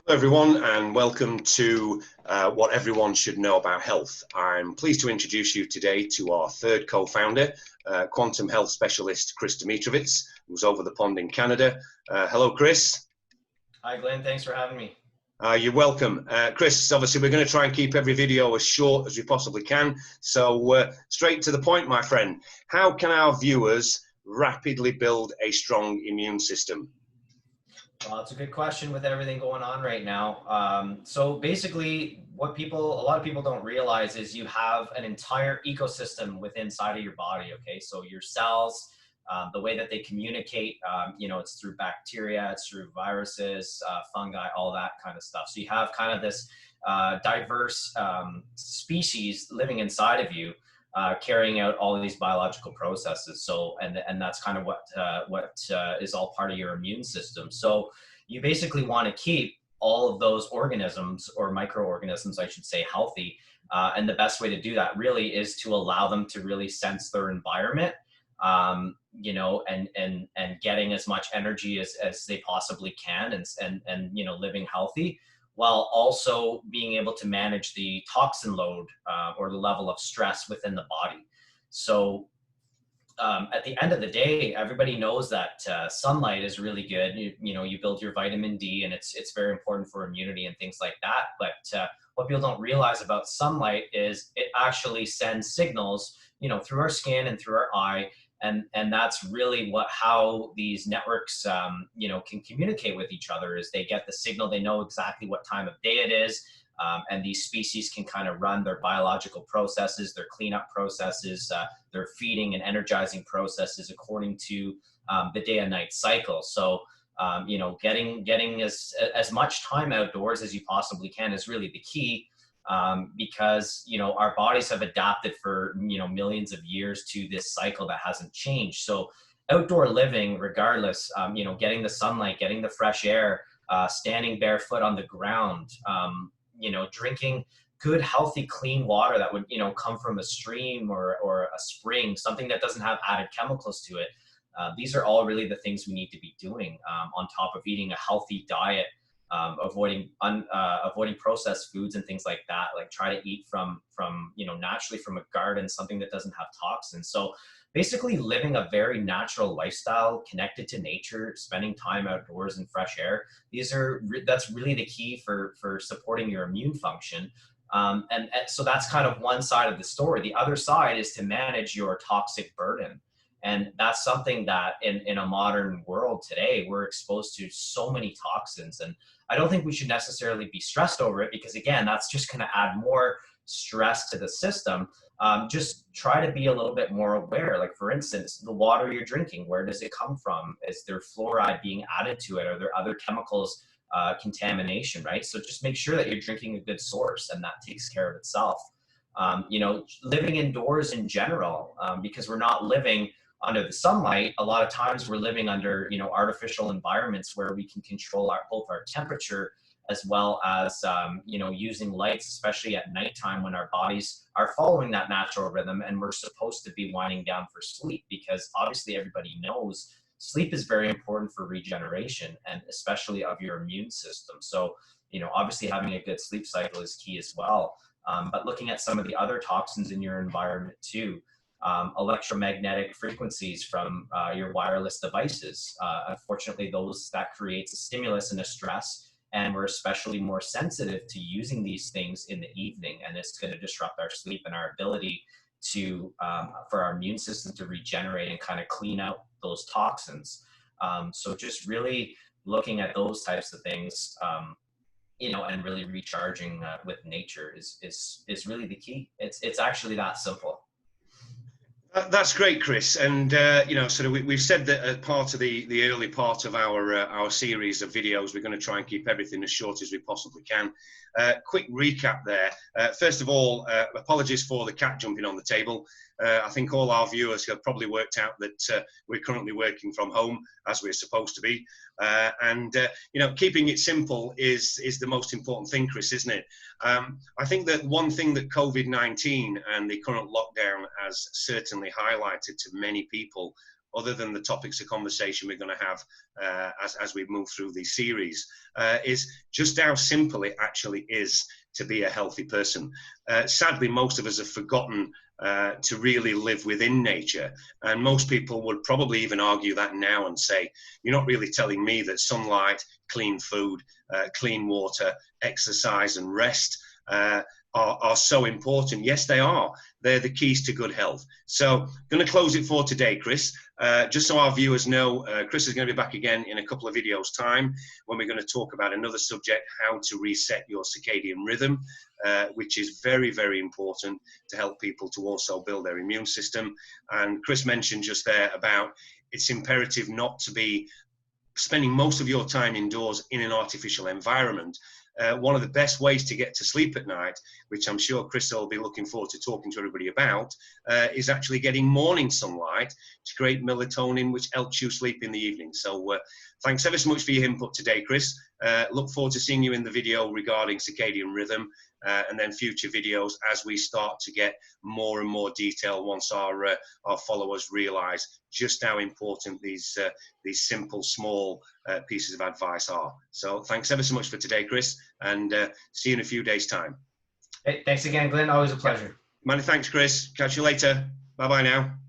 Hello everyone and welcome to What Everyone Should Know About Health. I'm pleased to introduce you today to our third co-founder, quantum health specialist Chris Dimitrovitz, who's over the pond in Canada. Hello Chris. Hi Glenn, thanks for having me. You're welcome. Chris, obviously we're going to try and keep every video as short as we possibly can. So straight to the point, my friend. How can our viewers rapidly build a strong immune system? Well, it's a good question with everything going on right now. So basically, a lot of people don't realize is you have an entire ecosystem within inside of your body. Okay, so your cells, the way that they communicate, it's through bacteria, it's through viruses, fungi, all that kind of stuff. So you have kind of this diverse species living inside of you. Carrying out all of these biological processes. So, and that's kind of what is all part of your immune system. So you basically want to keep all of those organisms, or microorganisms, I should say, healthy. And the best way to do that really is to allow them to really sense their environment, and getting as much energy as they possibly can, and living healthy, while also being able to manage the toxin load or the level of stress within the body. So at the end of the day, everybody knows that sunlight is really good. You build your vitamin D, and it's very important for immunity and things like that. But what people don't realize about sunlight is it actually sends signals, through our skin and through our eye. And that's really how these networks, can communicate with each other. Is they get the signal, they know exactly what time of day it is, and these species can kind of run their biological processes, their cleanup processes, their feeding and energizing processes according to the day and night cycle. So, getting as much time outdoors as you possibly can is really the key. Because our bodies have adapted for millions of years to this cycle that hasn't changed. So outdoor living, regardless, getting the sunlight, getting the fresh air, standing barefoot on the ground, drinking good, healthy, clean water that would come from a stream or a spring, something that doesn't have added chemicals to it. These are all really the things we need to be doing, on top of eating a healthy diet. Avoiding processed foods and things like that. Like try to eat from naturally from a garden, something that doesn't have toxins. So basically living a very natural lifestyle, connected to nature, spending time outdoors in fresh air. That's really the key for supporting your immune function. And so that's kind of one side of the story. The other side is to manage your toxic burden. And that's something that in a modern world today, we're exposed to so many toxins. And I don't think we should necessarily be stressed over it, because again, that's just going to add more stress to the system. Just try to be a little bit more aware. Like for instance, the water you're drinking, where does it come from? Is there fluoride being added to it? Are there other chemicals, contamination, right? So just make sure that you're drinking a good source, and that takes care of itself. Living indoors in general, because we're not living under the sunlight. A lot of times we're living under artificial environments where we can control both our temperature, as well as using lights, especially at nighttime when our bodies are following that natural rhythm and we're supposed to be winding down for sleep. Because obviously everybody knows sleep is very important for regeneration, and especially of your immune system. So obviously having a good sleep cycle is key as well. But looking at some of the other toxins in your environment too. Electromagnetic frequencies from your wireless devices. Unfortunately, that creates a stimulus and a stress, and we're especially more sensitive to using these things in the evening, and it's going to disrupt our sleep and our ability to for our immune system to regenerate and kind of clean out those toxins. So just really looking at those types of things, and really recharging with nature is really the key. It's actually that simple. That's great, Chris. And sort of we've said that as part of the early part of our series of videos, we're going to try and keep everything as short as we possibly can. Quick recap there. First of all, apologies for the cat jumping on the table. I think all our viewers have probably worked out that we're currently working from home, as we're supposed to be. Keeping it simple is the most important thing, Chris, isn't it? I think that one thing that COVID-19 and the current lockdown has certainly highlighted to many people other than the topics of conversation we're going to have as we move through these series, is just how simple it actually is to be a healthy person. Sadly, most of us have forgotten to really live within nature. And most people would probably even argue that now and say, you're not really telling me that sunlight, clean food, clean water, exercise and rest are so important. Yes, they are. They're the keys to good health. So I'm going to close it for today, Chris. Just so our viewers know, Chris is going to be back again in a couple of videos' time when we're going to talk about another subject, how to reset your circadian rhythm, which is very, very important to help people to also build their immune system. And Chris mentioned just there about it's imperative not to be spending most of your time indoors in an artificial environment. One of the best ways to get to sleep at night, which I'm sure Chris will be looking forward to talking to everybody about, is actually getting morning sunlight to create melatonin, which helps you sleep in the evening. So thanks ever so much for your input today, Chris. Look forward to seeing you in the video regarding circadian rhythm, and then future videos as we start to get more and more detail once our followers realize just how important these simple, small pieces of advice are. So thanks ever so much for today, Chris, and see you in a few days' time. Hey, thanks again, Glenn. Always a pleasure. Many thanks, Chris. Catch you later. Bye-bye now.